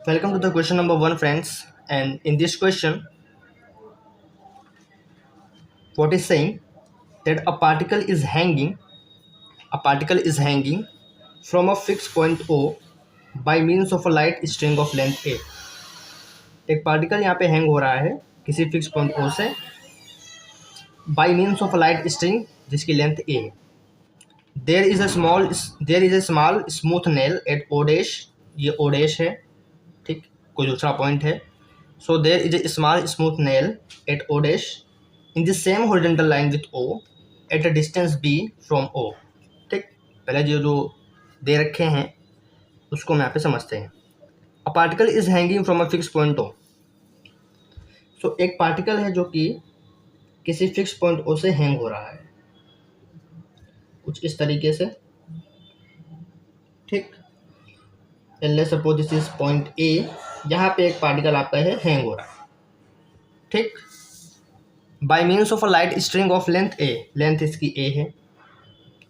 Welcome to the question number 1, friends. And in this question, what is saying that a particle is hanging from a fixed point O by means of a light string of length A. एक particle यहाँ पे hang हो रहा है किसी fix point O से by means of a light string जिसकी length A है. There is a small smooth nail at O dash. ये O डैश है, ठीक, कोई दूसरा पॉइंट है. So there is a small smooth nail at O dash in the same horizontal line with O at a distance B from O. ठीक, पहले जो दे रखे हैं उसको हम यहाँ पे समझते हैं. A particle is hanging from a fixed point O. So एक पार्टिकल है जो कि किसी फिक्स पॉइंट O से हैंग हो रहा है कुछ इस तरीके से. ठीक, let's suppose this is point A. यहाँ पे एक पार्टिकल आपका है हैंग हो रहा है. ठीक, bye means of a light string of length A. Length इसकी A है.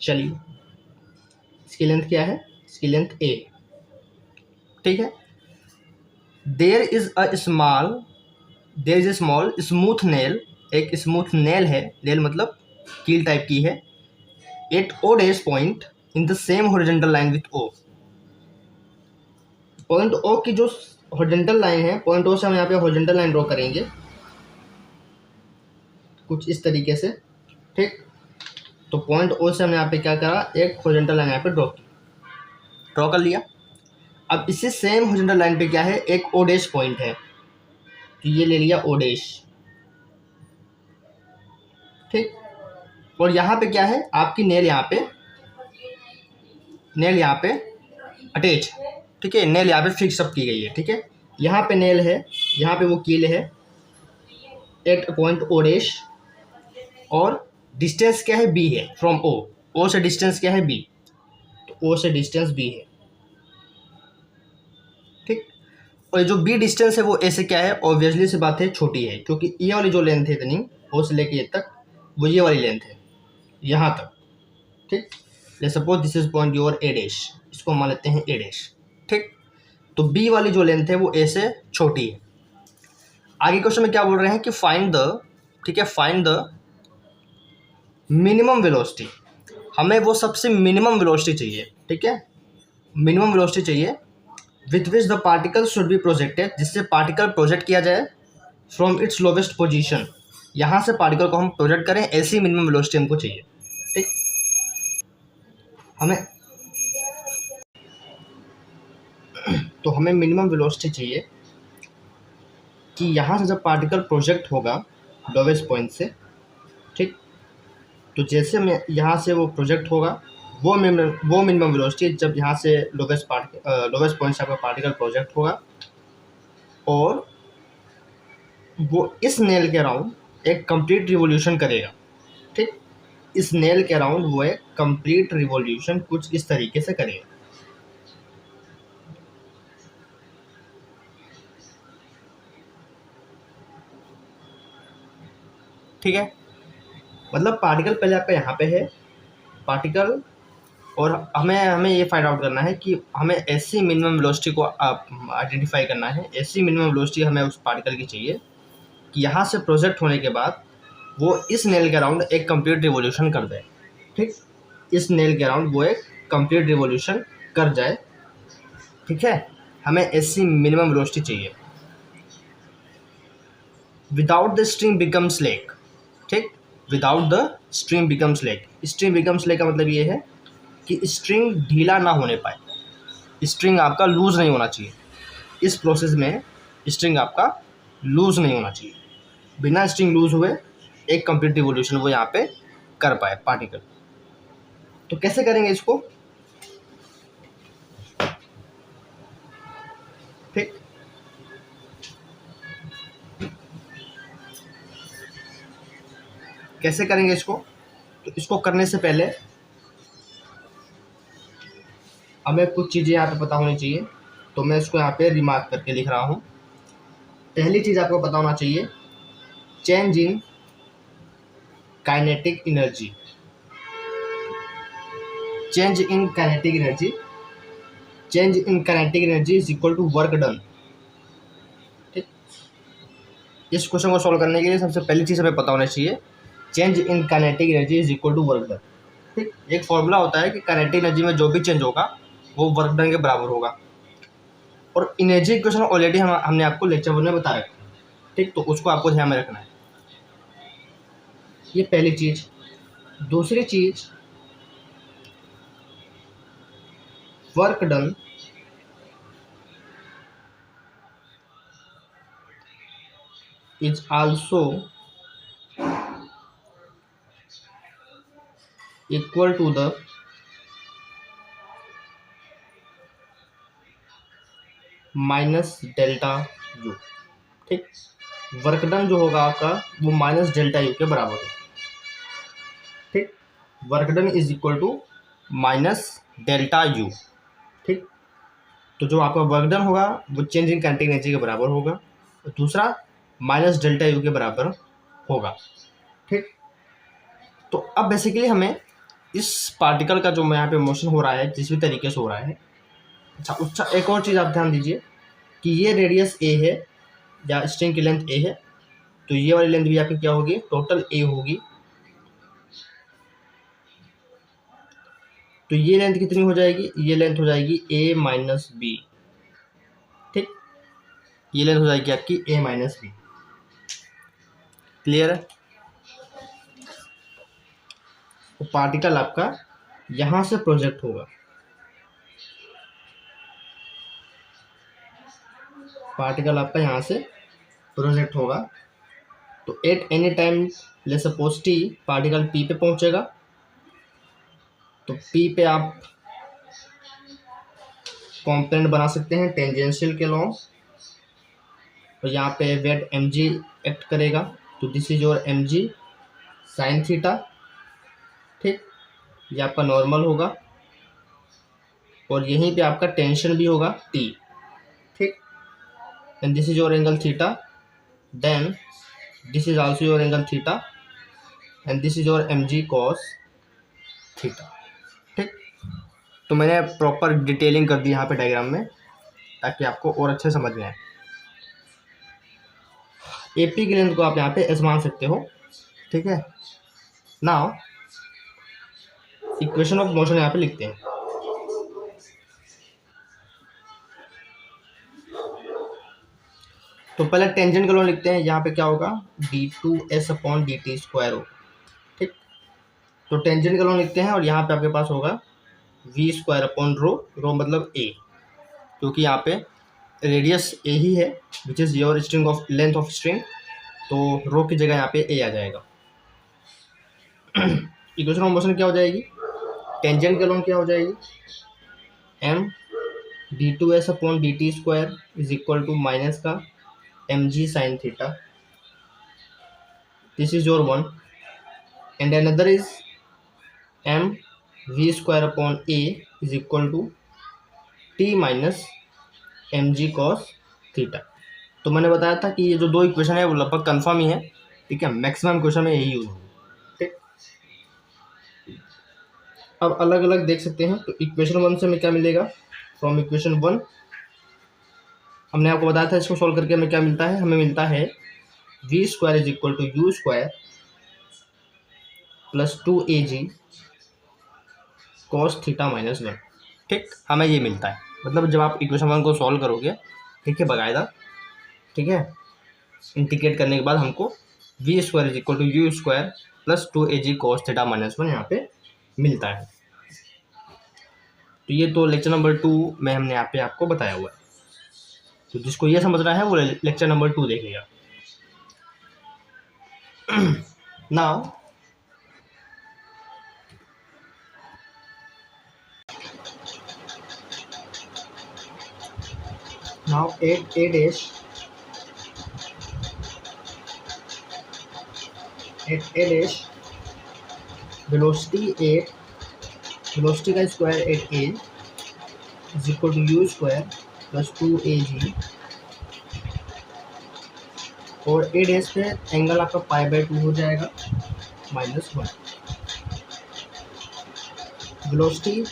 चलिए, इसकी लेंथ क्या है? इसकी लेंथ A. ठीक है. There is a small smooth nail. एक स्मूथ नेल है, नेल मतलब कील टाइप की है. At O dash point in the same horizontal line with O. Point O की जो हॉरिजॉन्टल लाइन है, पॉइंट O से हम यहाँ पे हॉरिजॉन्टल लाइन ड्रॉ करेंगे कुछ इस तरीके से. ठीक, तो पॉइंट O से हमने यहाँ पे क्या करा, एक हॉरिजॉन्टल लाइन यहाँ पे ड्रॉ कर लिया. अब इसी सेम हॉरिजॉन्टल लाइन पे क्या है, एक O डैश पॉइंट है, तो ये ले लिया O डैश. ठीक, और यहाँ पे क्या है, आपकी नेल यहाँ पे अटैच. ठीक है, नेल यहाँ पे फिक्स अप की गई है. ठीक है, यहाँ पे नेल है, यहाँ पे वो कील है एट पॉइंट O डैश, और डिस्टेंस क्या है, B है फ्रॉम O से डिस्टेंस क्या है, B. तो O से डिस्टेंस B है. ठीक, और जो B डिस्टेंस है वो A से क्या है, ऑब्वियसली सी बात है, छोटी है, क्योंकि ये वाली जो लेंथ है इतनी O से लेके ये तक, वो ये वाली लेंथ है यहाँ तक. ठीक, let's suppose this is point your A dash. इसको मान लेते हैं A डैश. ठीक, तो B वाली जो लेंथ है वो A से छोटी है. आगे क्वेश्चन में क्या बोल रहे हैं कि फाइंड द मिनिमम वेलोसिटी. हमें वो सबसे मिनिमम वेलोसिटी चाहिए. ठीक है, मिनिमम वेलोसिटी चाहिए with which the particle should be projected, जिससे पार्टिकल प्रोजेक्ट किया जाए फ्रॉम इट्स लोवेस्ट पोजीशन. यहाँ से पार्टिकल को हम प्रोजेक्ट करें, ऐसी मिनिमम वेलोसिटी हमको चाहिए. ठीक, हमें मिनिमम वेलोसिटी चाहिए कि यहाँ से जब पार्टिकल प्रोजेक्ट होगा लोवेस्ट पॉइंट से. ठीक, तो जैसे में यहाँ से वो प्रोजेक्ट होगा, वो मिनिमम वेलोसिटी जब यहाँ से लोवेस्ट पॉइंट से आपका पार्टिकल प्रोजेक्ट होगा, और वो इस नेल के अराउंड एक कंप्लीट रिवोल्यूशन करेगा. ठीक, इस नेल के अराउंड वो एक कंप्लीट रिवोल्यूशन कुछ इस तरीके से करेगा. ठीक है, मतलब पार्टिकल पहले आपका यहाँ पे है पार्टिकल, और हमें ये फाइंड आउट करना है कि हमें ऐसी मिनिमम वेलोसिटी को आइडेंटिफाई करना है. ऐसी मिनिमम वेलोसिटी हमें उस पार्टिकल की चाहिए कि यहाँ से प्रोजेक्ट होने के बाद वो इस नेल के अराउंड एक कंप्लीट रिवोल्यूशन कर दे. ठीक, इस नेल के अराउंड वो एक कंप्लीट रिवोल्यूशन कर जाए. ठीक है, हमें ऐसी मिनिमम वेलोसिटी चाहिए. Without the string become slack. ठीक, without the string become slack. String become slack का मतलब ये है कि स्ट्रिंग ढीला ना होने पाए, स्ट्रिंग आपका लूज नहीं होना चाहिए. इस प्रोसेस में स्ट्रिंग आपका लूज नहीं होना चाहिए. बिना स्ट्रिंग लूज हुए एक कंप्लीट रिवोल्यूशन वो यहाँ पे कर पाए पार्टिकल. तो कैसे करेंगे इसको? ठीक, कैसे करेंगे इसको? तो इसको करने से पहले हमें कुछ चीज़ें यहाँ पे पता होनी चाहिए, तो मैं इसको यहाँ पे रिमार्क करके लिख रहा हूँ. पहली चीज़ आपको पता होना चाहिए, change in kinetic energy. Change in kinetic energy is equal to work done. इस क्वेश्चन को सॉल्व करने के लिए सबसे पहली चीज़ हमें पता होना चाहिए, change in kinetic energy is equal to work done. ठीक, एक फॉर्मूला होता है कि काइनेटिक एनर्जी में जो भी चेंज होगा वो वर्क डन के बराबर होगा, और एनर्जी इक्वेशन ऑलरेडी हमने आपको लेक्चर 1 में बता रखा है। ठीक, तो उसको आपको ध्यान में रखना है, ये पहली चीज़। दूसरी चीज़, work done is also equal to the minus delta you. ठीक, वर्क डन जो होगा आपका वो माइनस डेल्टा यू के बराबर है। ठीक, work done is equal to minus delta you. ठीक, तो जो आपका वर्क डन होगा वो चेंज इन काइनेटिक एनर्जी के बराबर होगा, और दूसरा माइनस डेल्टा यू के बराबर होगा। ठीक, तो अब बेसिकली हमें इस पार्टिकल का जो यहाँ पे मोशन हो रहा है जिस भी तरीके से हो रहा है, अच्छा उसका एक और चीज़ आप ध्यान दीजिए कि ये रेडियस ए है या स्ट्रिंग की लेंथ ए है, तो ये वाली लेंथ भी आपकी क्या होगी, टोटल ए होगी। तो ये लेंथ कितनी हो जाएगी, ये लेंथ हो जाएगी ए माइनस बी। ठीक, ये लेंथ हो जाएगी आपकी ए माइनस बी। क्लियर है? तो पार्टिकल आपका यहाँ से प्रोजेक्ट होगा, पार्टिकल आपका यहाँ से प्रोजेक्ट होगा। तो एट एनी टाइम ले सपोज टी पार्टिकल पी पे पहुँचेगा, तो पी पे आप कॉम्पोनेंट बना सकते हैं टेंजेंशियल के लॉन्ग, और यहाँ पे वेट एम जी एक्ट करेगा, तो this is your m ji sine theta. ठीक, ये आपका नॉर्मल होगा, और यहीं पे आपका टेंशन भी होगा टी। ठीक, and this is your angle theta, then this is also your angle theta, and this is your m ji cos theta. ठीक, तो मैंने प्रॉपर डिटेलिंग कर दी यहाँ पे डायग्राम में ताकि आपको और अच्छे समझ में आए। एपी की लेंथ को आप यहाँ पे एस मान सकते हो। ठीक है, नाउ इक्वेशन ऑफ मोशन यहाँ पे लिखते हैं। तो पहले टेंजेंट का लॉ लिखते हैं, यहाँ पे क्या होगा, d2s अपॉन dt स्क्वायर होगा। ठीक, तो टेंजेंट का लॉ लिखते हैं, और यहाँ पे आपके पास होगा v स्क्वायर अपॉन रो, रो मतलब a, क्योंकि यहाँ पे रेडियस a ही है which is your string of length of string, तो रो की जगह यहाँ पे a आ जाएगा। इक्वेशन ऑफ मोशन क्या हो जाएगी, टेंजेंट का लॉ क्या हो जाएगी, m d2s upon dt square is equal to minus का M ji sine theta, this is your one, and another is M V square upon A is equal to T minus M ji cos theta. तो मैंने बताया था कि ये जो दो equation है वो लगभग कंफर्म ही है। ठीक है, मैक्सिमम क्वेश्चन में यही यूज होगा। ठीक, अब अलग अलग देख सकते हैं। तो इक्वेशन 1 से हमें क्या मिलेगा, फ्रॉम इक्वेशन 1 हमने आपको बताया था इसको सॉल्व करके हमें क्या मिलता है, हमें मिलता है v square is equal to u square plus 2 AG cos theta minus 1। ठीक, हमें ये मिलता है, मतलब जब आप इक्वेशन 1 को सॉल्व करोगे, ठीक है, बकायदा, ठीक है, इंटीग्रेट करने के बाद हमको v square is equal to u square plus 2 AG cos theta minus 1 यहाँ पे मिलता है। तो ये तो लेक्चर नंबर 2 में हमने यहाँ पे आपको बताया हुआ है। तो जिसको ये समझना है वो लेक्चर नंबर 2 देखेगा। Now at A dash velocity का square at a is equal to u square plus 2 AG, और ए डैश पे एंगल आपका π/2 हो जाएगा -1। वेलोसिटी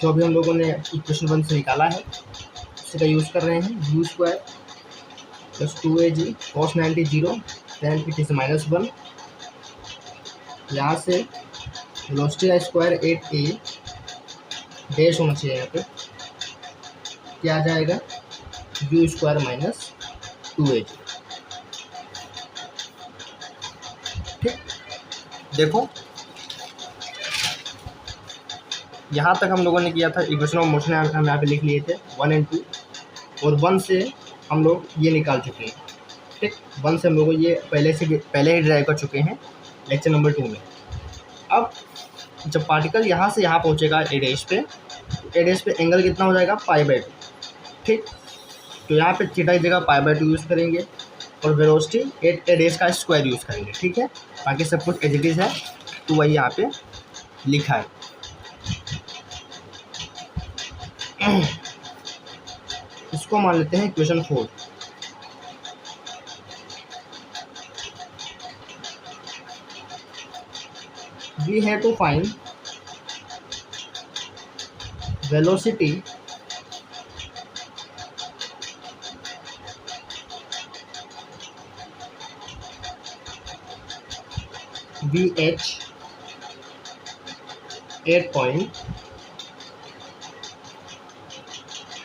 जो भी हम लोगों ने इक्वेशन 1 से निकाला है उसी का यूज़ कर रहे हैं, u square plus 2AG cos 90 0, then it is -1। यहाँ से वेलोसिटी का स्क्वायर 8A डैश होना चाहिए, यहाँ पे क्या आ जाएगा u स्क्वायर माइनस 2AG। ठीक, देखो यहाँ तक हम लोगों ने किया था, इक्वेशन ऑफ मोशन हम यहाँ पे लिख लिए थे 1 और 2, और 1 से हम लोग ये निकाल चुके हैं। ठीक, 1 से हम लोग ये पहले ही ड्राइव कर चुके हैं लेक्चर नंबर 2 में। अब जब पार्टिकल यहाँ से यहाँ पहुँचेगा ए डैश पे एंगल कितना हो जाएगा π/2। ठीक, तो यहाँ पे थीटा की जगह π/2 यूज़ करेंगे और वेलोसिटी ए डैश का स्क्वायर यूज़ करेंगे। ठीक है, बाकी सब कुछ एज इट इज़ है, तो वही यहाँ पे लिखा है। इसको मान लेते हैं equation 4। We have to find velocity VH at point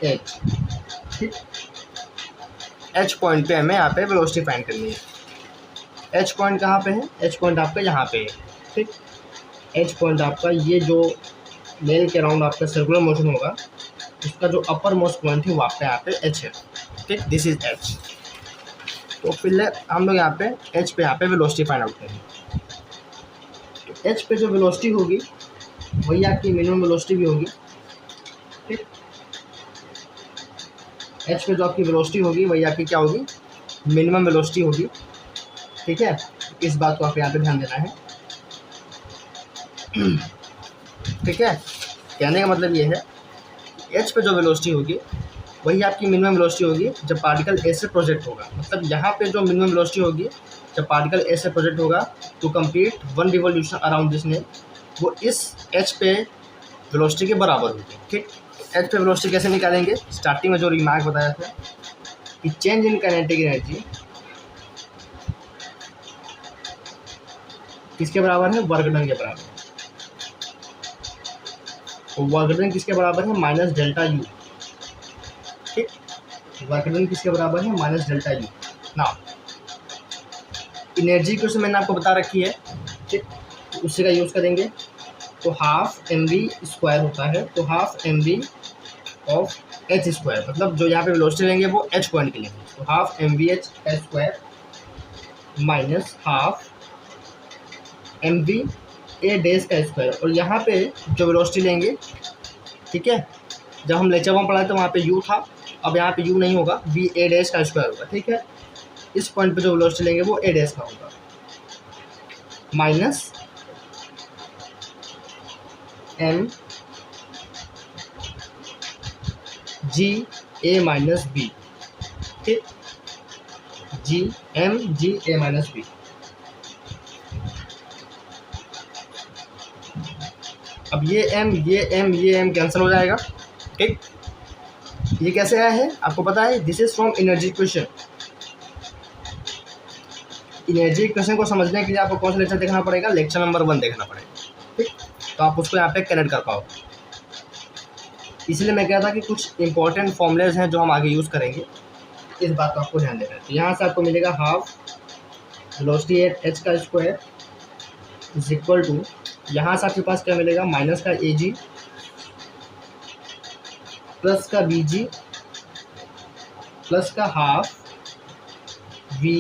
H। ठीक, H पॉइंट पे हमें यहाँ पे वेलोसिटी फाइंड करनी है। H पॉइंट कहाँ पे है? H पॉइंट आपका यहाँ पे है। ठीक, H पॉइंट आपका ये जो नेल के अराउंड आपका सर्कुलर मोशन होगा, उसका जो अपर मोस्ट पॉइंट है वो आपका यहाँ पे H है। ठीक, दिस इज H। तो फिर हम लोग यहाँ पे H पे यहाँ पे वेलोसिटी फाइंड आउट करेंगे। तो H पे जो वेलोसिटी होगी वही आपकी मिनिमम वेलोसिटी भी होगी। ठीक, H पे जो आपकी वेलोसिटी होगी वही आपकी क्या होगी, मिनिमम वेलोसिटी होगी। ठीक है, इस बात को आप यहाँ पे ध्यान देना है। ठीक है, कहने का मतलब ये है H पे जो वेलोसिटी होगी वही आपकी मिनिमम वेलोसिटी होगी जब पार्टिकल A से प्रोजेक्ट होगा। मतलब यहाँ पे जो मिनिमम वेलोसिटी होगी जब पार्टिकल A से प्रोजेक्ट होगा to complete 1 revolution around this nail, वो इस H पे वेलोसिटी के बराबर होगी। ठीक, H पे वेलोसिटी कैसे निकालेंगे? स्टार्टिंग में जो रिमार्क बताया था कि चेंज इन काइनेटिक एनर्जी किसके बराबर है? वर्क डन के बराबर। तो वर्क डन किसके बराबर है? Minus delta you. ठीक, वर्क डन किसके बराबर है? Minus delta you. ना एनर्जी को मैंने आपको बता रखी है। ठीक, उसी का यूज़ करेंगे। तो हाफ mv स्क्वायर होता है, तो half mv of h square, मतलब जो यहाँ पे वेलोसिटी लेंगे वो h पॉइंट के लेंगे। तो half mvh square minus half mv a dash का स्क्वायर, और यहाँ पे जो वेलोसिटी लेंगे, ठीक है, जब हम लेक्चर 1 पढ़ाए तो वहाँ पे u था, अब यहाँ पे u नहीं होगा, v a डैश का स्क्वायर होगा। ठीक है, इस पॉइंट पे जो वेलोसिटी लेंगे वो a डैश का होगा minus m g a minus b। ठीक, m g a minus b। अब ये m कैंसिल हो जाएगा। ठीक, ये कैसे आया है आपको पता है? This is from energy equation. Energy equation को समझने के लिए आपको कौन सा लेक्चर देखना पड़ेगा? लेक्चर नंबर 1 देखना पड़ेगा। ठीक, तो आप उसको यहाँ पे कनेक्ट कर पाओ। इसलिए मैं कह रहा था कि कुछ इंपॉर्टेंट फॉर्मूलेज हैं जो हम आगे यूज़ करेंगे, इस बात का आपको ध्यान देना है। तो यहाँ से आपको मिलेगा हाफ वेलोसिटी एट h का स्क्वायर इज इक्वल टू, यहाँ से आपके पास क्या मिलेगा? माइनस काag प्लस का bg प्लस का हाफ v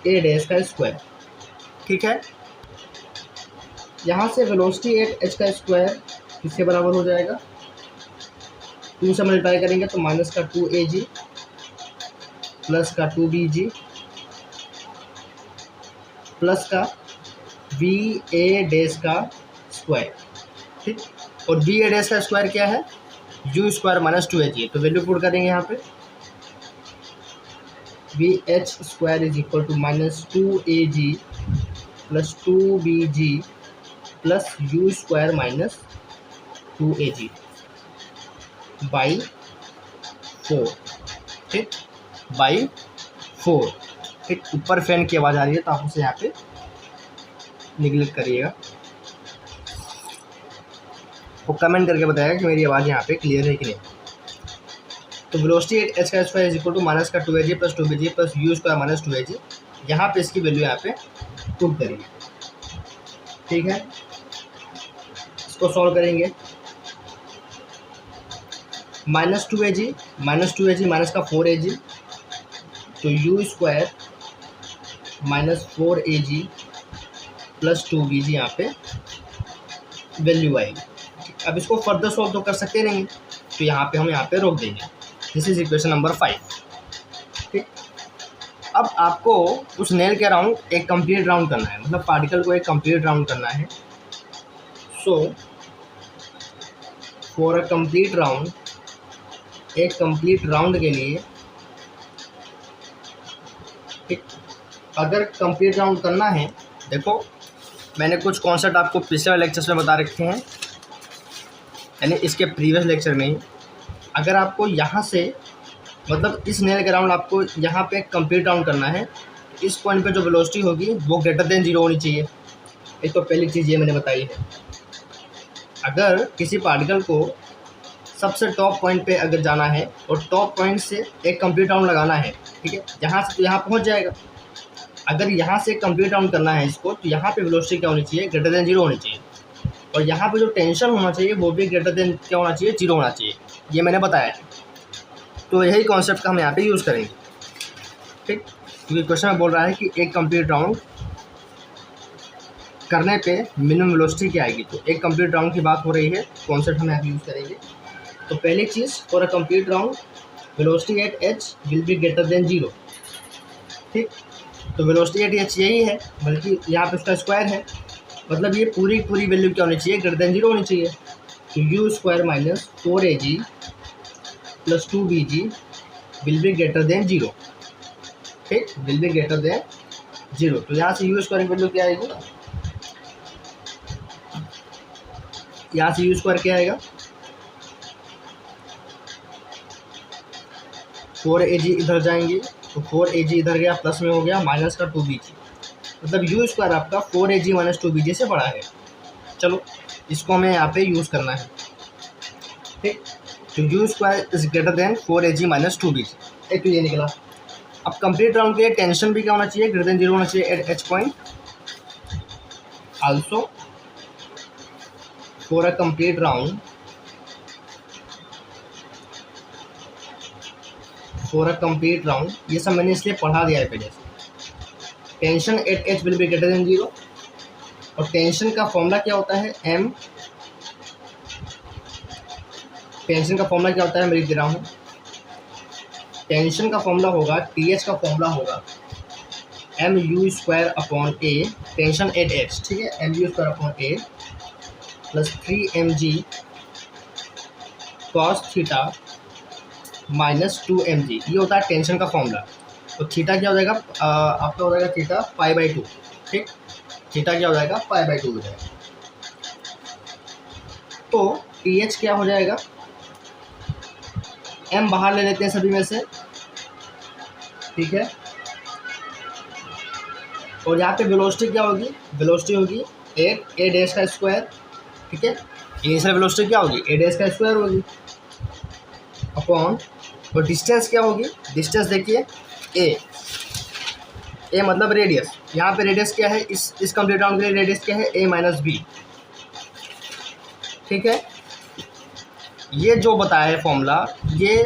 a डैश का स्क्वायर। ठीक है, यहाँ से वेलोसिटी एट h का स्क्वायर किसके बराबर हो जाएगा? 2 से मल्टीप्लाई करेंगे तो माइनस का 2ag प्लस का 2bg प्लस का v a डैश का स्क्वायर। ठीक, और v a डैश का स्क्वायर क्या है? u square minus 2ag। तो वैल्यू पुट करेंगे यहाँ पे, vh square is equal to minus 2ag plus 2bg plus u square minus 2ag by 4। ठीक, बाई 4। ठीक, ऊपर फैन की आवाज़ आ रही है तो आप उसे यहाँ पे निगलेक्ट करिएगा और कमेंट करके बताएगा कि मेरी आवाज़ यहाँ पे क्लियर है कि नहीं। तो वेलोसिटी एट एच का square is equal to minus का 2 plus 2 plus u square minus 2 यहाँ पे इसकी वैल्यू यहाँ पे पुट करिए। ठीक है, इसको सॉल्व करेंगे। माइनस 2 माइनस का 4 तो यू स्क्वायर माइनस 4 प्लस 2 यहाँ पे वैल्यू आएगी। अब इसको फर्दर सॉल्व तो कर सकते नहीं, तो यहाँ पे हम यहाँ पे रोक देंगे। This is equation number 5। ठीक, अब आपको उस नेल के अराउंड एक कंप्लीट राउंड करना है, मतलब पार्टिकल को एक कंप्लीट राउंड करना है। So for a complete round, एक कंप्लीट राउंड के लिए, ठीक, अगर कंप्लीट राउंड करना है, देखो मैंने कुछ कॉन्सेप्ट आपको पिछले लेक्चर्स में बता रखे हैं, यानी इसके प्रीवियस लेक्चर में ही। अगर आपको यहाँ से, मतलब इस नेल के राउंड आपको यहाँ पे कंप्लीट राउंड करना है, इस पॉइंट पे जो वेलोसिटी होगी वो ग्रेटर देन 0 होनी चाहिए। एक तो पहली चीज़ ये मैंने बताई है। अगर किसी पार्टिकल को सबसे टॉप पॉइंट पे अगर जाना है और टॉप पॉइंट से एक कंप्लीट राउंड लगाना है, ठीक है, यहाँ से तो यहाँ पहुँच जाएगा। अगर यहाँ से कंप्लीट राउंड करना है इसको, तो यहाँ पे वेलोसिटी क्या होनी चाहिए, ग्रेटर देन 0 होनी चाहिए। और यहाँ पे जो टेंशन होना चाहिए वो भी ग्रेटर देन क्या होना चाहिए, 0 होना चाहिए। ये मैंने बताया है। तो यही कॉन्सेप्ट का हम यहाँ पे यूज़ करेंगे। ठीक, क्योंकि क्वेश्चन में बोल रहा है कि एक कंप्लीट राउंड करने पे मिनिमम वेलोसिटी क्या आएगी, तो एक कंप्लीट राउंड की बात हो रही है, कॉन्सेप्ट हम यहाँ पे यूज़ करेंगे। तो पहली चीज़, for a complete round velocity at H will be greater than 0। ठीक, तो वेलोसिटी एट एच यही है, बल्कि यहाँ पे उसका स्क्वायर है, मतलब ये पूरी वैल्यू क्या होनी चाहिए, ग्रेटर देन 0 होनी चाहिए। तो you square minus 4 plus 2 will be greater than 0। ठीक, विल बी ग्रेटर देन 0। तो यहाँ से यू स्क्वायर की वैल्यू क्या आएगी, यहाँ से यू स्क्वायर क्या आएगा, 4 इधर जाएंगे तो 4 इधर गया, प्लस में हो गया माइनस का 2 मतलब यू स्क्वायर आपका 4 माइनस 2 से बड़ा है। चलो इसको हमें यहाँ पे यूज़ करना है। ठीक, तो you square is greater than 4 minus 2 एक तो ये निकला। अब कंप्लीट राउंड के लिए टेंशन भी क्या होना चाहिए, ग्रेटर देन 0 होना चाहिए at h point. Also for a complete round, ये सब मैंने इसलिए पढ़ा दिया है पहले से। Tension at H will be greater than 0, और टेंशन का फॉर्मूला क्या होता है, एम। टेंशन का फॉर्मूला क्या होता है, मैं लिख दे रहा हूँ। टेंशन का फॉर्मूला होगा, टी एच का फॉर्मूला होगा m u square upon a, tension at h, ठीक है, m u square upon a plus 3mg cos theta minus 2mg, ये होता है टेंशन का फॉर्मूला। तो थीटा क्या हो जाएगा, आपका हो जाएगा थीटा π/2। ठीक, थीटा क्या हो जाएगा, π/2 हो जाएगा। तो टी एच क्या हो जाएगा, एम बाहर ले लेते हैं सभी में से, ठीक है, और यहाँ पे वेलोसिटी क्या होगी, वेलोसिटी होगी ए डैश का स्क्वायर। ठीक है, इनिशियल वेलोसिटी क्या होगी, ए डैश का स्क्वायर होगी अपॉन, और डिस्टेंस क्या होगी, डिस्टेंस देखिए ए मतलब रेडियस। यहाँ पे रेडियस क्या है, इस कंप्लीट राउंड के लिए रेडियस क्या है, ए माइनस बी। ठीक है, ये जो बताया है फॉर्मूला, ये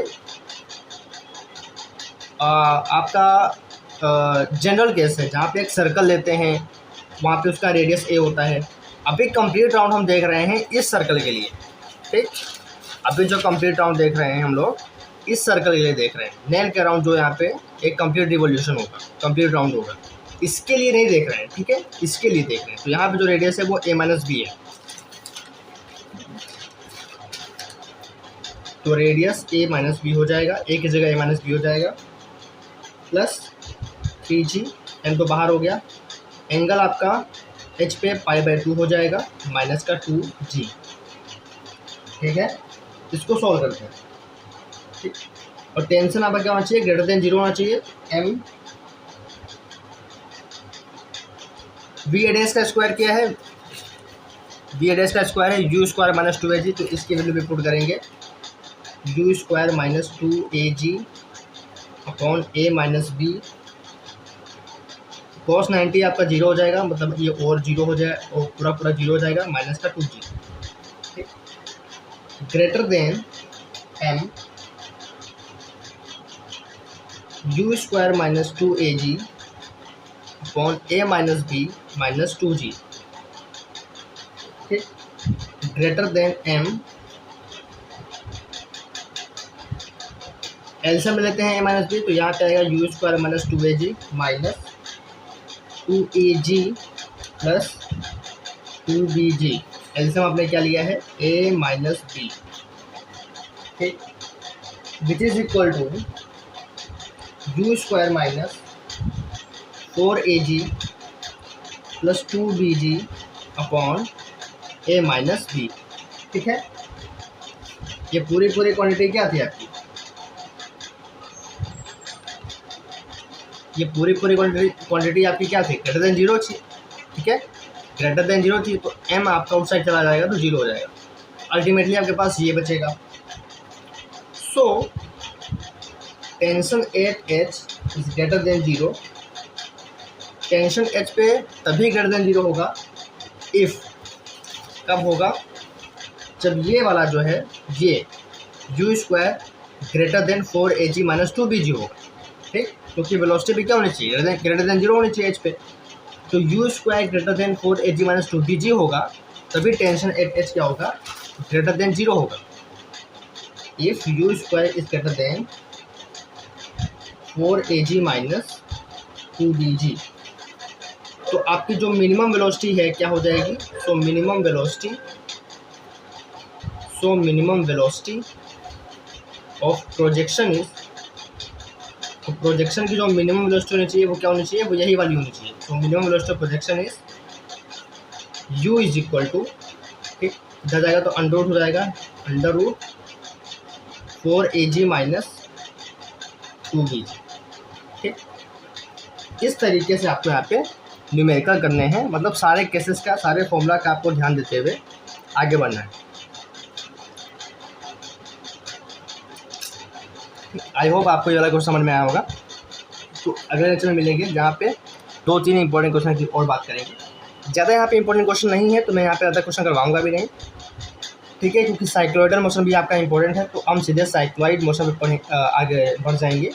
आपका जनरल केस है, जहाँ पे एक सर्कल लेते हैं, वहाँ पे उसका रेडियस ए होता है। अभी कंप्लीट राउंड हम देख रहे हैं इस सर्कल के लिए। ठीक, अभी जो कंप्लीट राउंड देख रहे हैं हम लोग इस सर्कल के लिए देख रहे हैं, नेल के राउंड जो यहाँ पे एक कंप्लीट रिवॉल्यूशन होगा, कंप्लीट राउंड होगा, इसके लिए नहीं देख रहे हैं। ठीक है, इसके लिए देख रहे हैं। तो यहाँ पे जो रेडियस है वो ए माइनस बी है, तो रेडियस ए माइनस बी हो जाएगा, ए की जगह ए माइनस बी हो जाएगा, प्लस 3g, एम तो बाहर हो गया, एंगल आपका एच पे π/2 हो जाएगा, माइनस का 2g। ठीक है, इसको सॉल्व करते हैं। ठीक, और टेंशन आपका क्या होना चाहिए, ग्रेटर देन 0 होना चाहिए, एम वी ए डैश का स्क्वायर क्या है, वी ए डैश का स्क्वायर है यू स्क्वायर माइनस 2AG, तो इसकी वैल्यू भी पुट करेंगे u square minus 2AG upon a minus b. Cos 90 आपका जीरो हो जाएगा, मतलब ये और जीरो हो जाए और पूरा पूरा जीरो हो जाएगा, माइनस का 2G। ठीक, greater than m u square minus 2AG upon a minus b minus 2G। ठीक, ग्रेटर देन एम, एलसीएम लेते हैं ए माइनस बी, तो यहाँ पे आएगा u square minus 2AG minus 2AG plus 2BG। LCM आपने क्या लिया है ए माइनस बी। ठीक, which is equal to u square minus 4AG plus 2BG upon a minus b. ठीक है, ये पूरी क्वांटिटी क्या थी आपकी, ये पूरी क्वांटिटी आपकी क्या थी, ग्रेटर देन जीरो थी। ठीक है, ग्रेटर देन जीरो थी, तो एम आपका उस साइड चला जाएगा तो जीरो हो जाएगा, अल्टीमेटली आपके पास ये बचेगा। So tension at H is greater than zero, tension H पे तभी ग्रेटर देन जीरो होगा इफ, कब होगा, जब ये वाला जो है ये you square greater than 4AG minus 2BG होगा। ठीक, क्योंकि वेलोसिटी भी क्या होनी चाहिए, ग्रेटर देन जीरो होनी चाहिए एच पे, तो you square greater than 4AG minus 2BG होगा, तभी टेंशन एट एच क्या होगा, ग्रेटर देन जीरो होगा। If you square is greater than 4AG minus 2BG, तो आपकी जो मिनिमम वेलोसिटी है क्या हो जाएगी, so minimum velocity of projection is, तो प्रोजेक्शन की जो मिनिमम वेलोसिटी होनी चाहिए वो क्या होनी चाहिए, वो यही वाली होनी चाहिए। तो minimum velocity of projection is u is equal to, ठीक, इधर जाएगा तो अंडर रूट हो जाएगा, under root 4AG minus 2BG। ठीक, इस तरीके से आपको यहाँ पे न्यूमेरिकल करने हैं, मतलब सारे केसेस का, सारे फॉर्मूला का आपको ध्यान देते हुए आगे बढ़ना है। आई होप आपको ये वाला क्वेश्चन समझ में आया होगा। तो अगले लेक्चर में मिलेंगे जहाँ पे 2-3 इंपॉर्टेंट क्वेश्चन की और बात करेंगे। ज़्यादा यहाँ पे इंपॉर्टेंट क्वेश्चन नहीं है तो मैं यहाँ पे ज़्यादा क्वेश्चन करवाऊंगा भी नहीं। ठीक है, क्योंकि साइक्लॉइडल मोशन भी आपका इंपॉर्टेंट है, तो हम सीधे साइक्लॉइड मोशन पर आगे बढ़ जाएंगे।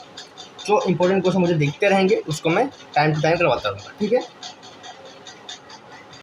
जो इंपॉर्टेंट क्वेश्चन मुझे दिखते रहेंगे उसको मैं टाइम टू टाइम करवाता रहूँगा। ठीक है।